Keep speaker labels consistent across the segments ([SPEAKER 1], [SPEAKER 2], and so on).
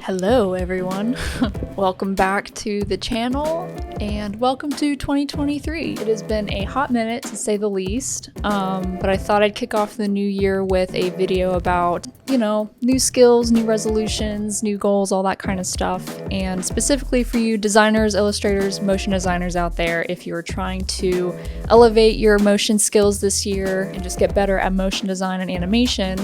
[SPEAKER 1] Hello everyone, welcome back to the channel and welcome to 2023. It has been a hot minute to say the least, but I thought I'd kick off the new year with a video about, new skills, new resolutions, new goals, all that kind of stuff. And specifically for you designers, illustrators, motion designers out there, if you're trying to elevate your motion skills this year and just get better at motion design and animation,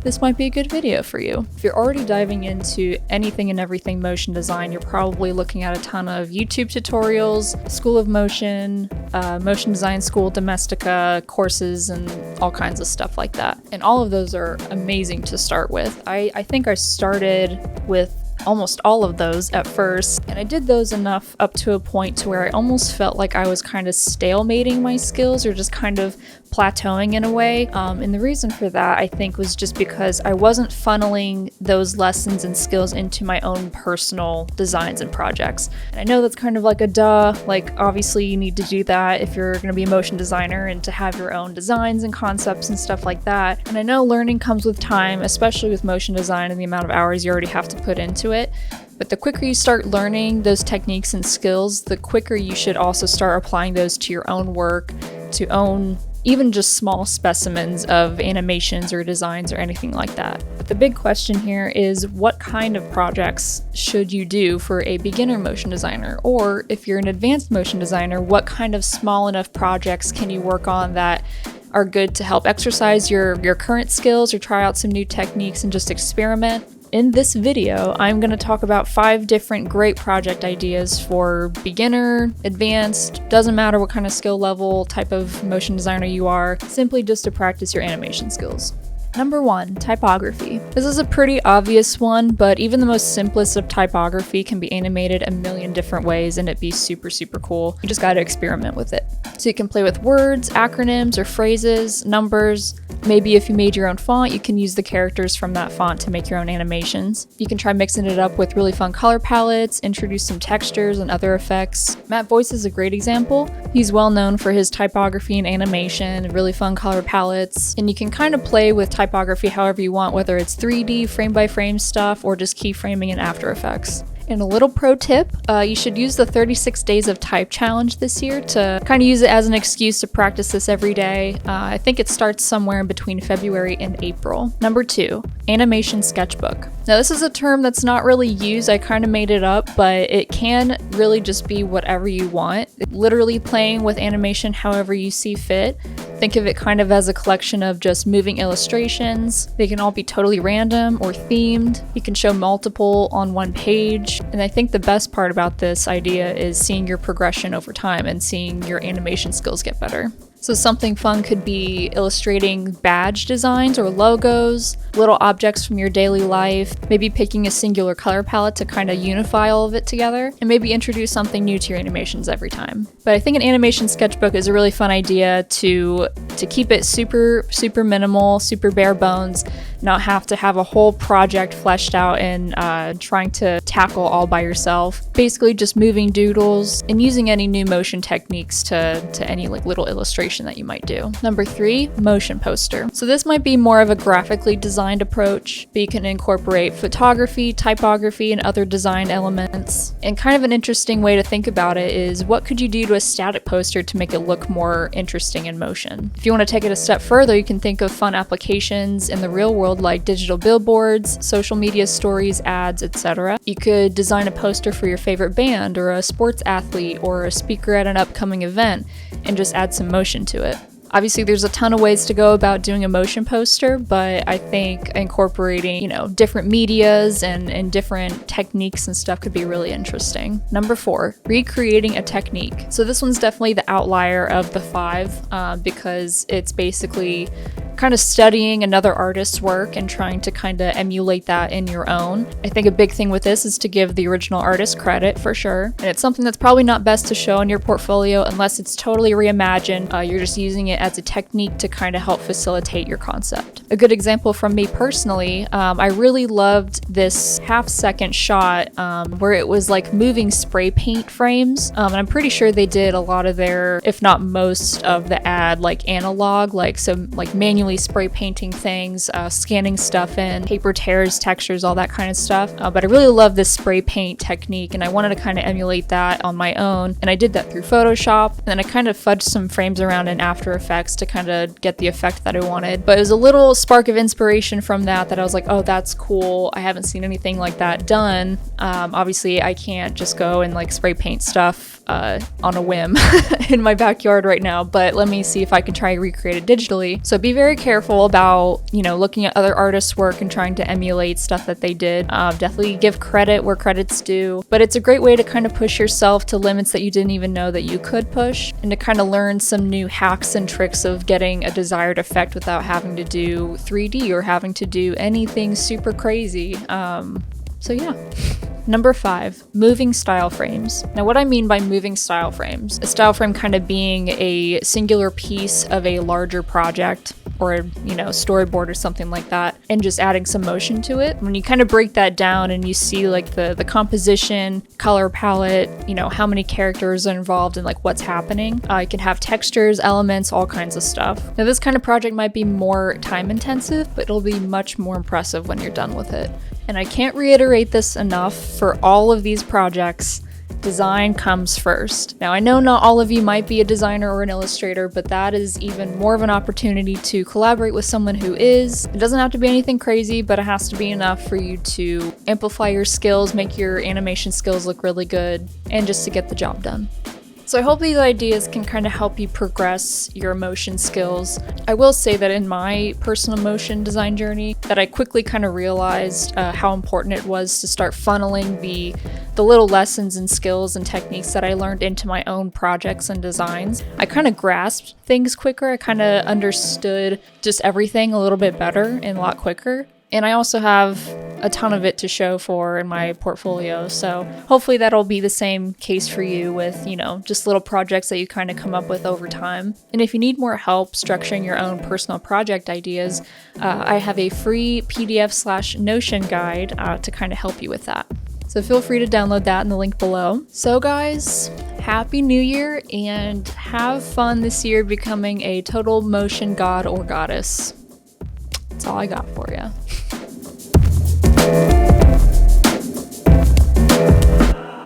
[SPEAKER 1] this might be a good video for you. If you're already diving into anything and everything motion design, you're probably looking at a ton of YouTube tutorials, School of Motion, Motion Design School, Domestika, courses, and all kinds of stuff like that. And all of those are amazing to start with. I think I started with almost all of those at first, and I did those enough up to a point to where I almost felt like I was kind of stalemating my skills or just kind of plateauing in a way. And the reason for that, I think, was just because I wasn't funneling those lessons and skills into my own personal designs and projects. And I know that's kind of like a duh, like obviously you need to do that if you're going to be a motion designer and to have your own designs and concepts and stuff like that. And I know learning comes with time, especially with motion design and the amount of hours you already have to put into it. But the quicker you start learning those techniques and skills, the quicker you should also start applying those to your own work, to own even just small specimens of animations or designs or anything like that. But the big question here is, what kind of projects should you do for a beginner motion designer? Or if you're an advanced motion designer, what kind of small enough projects can you work on that are good to help exercise your current skills or try out some new techniques and just experiment? In this video, I'm going to talk about 5 different great project ideas for beginner, advanced, doesn't matter what kind of skill level, type of motion designer you are, simply just to practice your animation skills. Number 1, typography. This is a pretty obvious one, but even the most simplest of typography can be animated a million different ways and it'd be super, super cool. You just gotta experiment with it. So you can play with words, acronyms, or phrases, numbers. Maybe if you made your own font, you can use the characters from that font to make your own animations. You can try mixing it up with really fun color palettes, introduce some textures and other effects. Matt Boyce is a great example. He's well known for his typography and animation, really fun color palettes, and you can kind of play with typography however you want, whether it's 3D, frame-by-frame stuff, or just keyframing in After Effects. And a little pro tip, you should use the 36 Days of Type challenge this year to kind of use it as an excuse to practice this every day. I think it starts somewhere in between February and April. Number 2, animation sketchbook. Now this is a term that's not really used, I kind of made it up, but it can really just be whatever you want. Literally playing with animation however you see fit. Think of it kind of as a collection of just moving illustrations. They can all be totally random or themed. You can show multiple on one page. And I think the best part about this idea is seeing your progression over time and seeing your animation skills get better. So something fun could be illustrating badge designs or logos, little objects from your daily life, maybe picking a singular color palette to kind of unify all of it together, and maybe introduce something new to your animations every time. But I think an animation sketchbook is a really fun idea to keep it super, super minimal, super bare bones, not have to have a whole project fleshed out and trying to tackle all by yourself. Basically just moving doodles and using any new motion techniques to any like little illustration that you might do. Number 3, motion poster. So this might be more of a graphically designed approach, but you can incorporate photography, typography, and other design elements. And kind of an interesting way to think about it is, what could you do to a static poster to make it look more interesting in motion? If you want to take it a step further, you can think of fun applications in the real world like digital billboards, social media stories, ads, etc. You could design a poster for your favorite band or a sports athlete or a speaker at an upcoming event and just add some motion to it. Obviously, there's a ton of ways to go about doing a motion poster, but I think incorporating, different medias and different techniques and stuff could be really interesting. Number 4, recreating a technique. So this one's definitely the outlier of the 5 because it's basically kind of studying another artist's work and trying to kind of emulate that in your own. I think a big thing with this is to give the original artist credit for sure. And it's something that's probably not best to show in your portfolio unless it's totally reimagined. You're just using it as a technique to kind of help facilitate your concept. A good example from me personally, I really loved this half-second shot where it was like moving spray paint frames. And I'm pretty sure they did a lot of their, if not most of the ad, like analog, like manual manually spray painting things, scanning stuff in, paper tears, textures, all that kind of stuff. But I really love this spray paint technique, and I wanted to kind of emulate that on my own. And I did that through Photoshop, and then I kind of fudged some frames around in After Effects to kind of get the effect that I wanted. But it was a little spark of inspiration from that I was like, oh, that's cool. I haven't seen anything like that done. Obviously, I can't just go and like spray paint stuff on a whim in my backyard right now, but let me see if I can try and recreate it digitally. So be very careful about, you know, looking at other artists' work and trying to emulate stuff that they did. Definitely give credit where credit's due, but it's a great way to kind of push yourself to limits that you didn't even know that you could push, and to kind of learn some new hacks and tricks of getting a desired effect without having to do 3D or having to do anything super crazy. So yeah. Number 5, moving style frames. Now what I mean by moving style frames, a style frame kind of being a singular piece of a larger project, or, you know, storyboard or something like that, and just adding some motion to it. When you kind of break that down and you see like the composition, color palette, you know, how many characters are involved and like what's happening. You can have textures, elements, all kinds of stuff. Now this kind of project might be more time intensive, but it'll be much more impressive when you're done with it. And I can't reiterate this enough, for all of these projects, design comes first. Now I know not all of you might be a designer or an illustrator, but that is even more of an opportunity to collaborate with someone who is. It doesn't have to be anything crazy, but it has to be enough for you to amplify your skills, make your animation skills look really good, and just to get the job done. So I hope these ideas can kind of help you progress your motion skills. I will say that in my personal motion design journey, that I quickly kind of realized how important it was to start funneling the little lessons and skills and techniques that I learned into my own projects and designs. I kind of grasped things quicker. I kind of understood just everything a little bit better and a lot quicker. And I also have a ton of it to show for in my portfolio. So hopefully that'll be the same case for you with, you know, just little projects that you kind of come up with over time. And if you need more help structuring your own personal project ideas, I have a free PDF/Notion guide to kind of help you with that. So feel free to download that in the link below. So guys, Happy New Year, and have fun this year becoming a total motion god or goddess. That's all I got for you.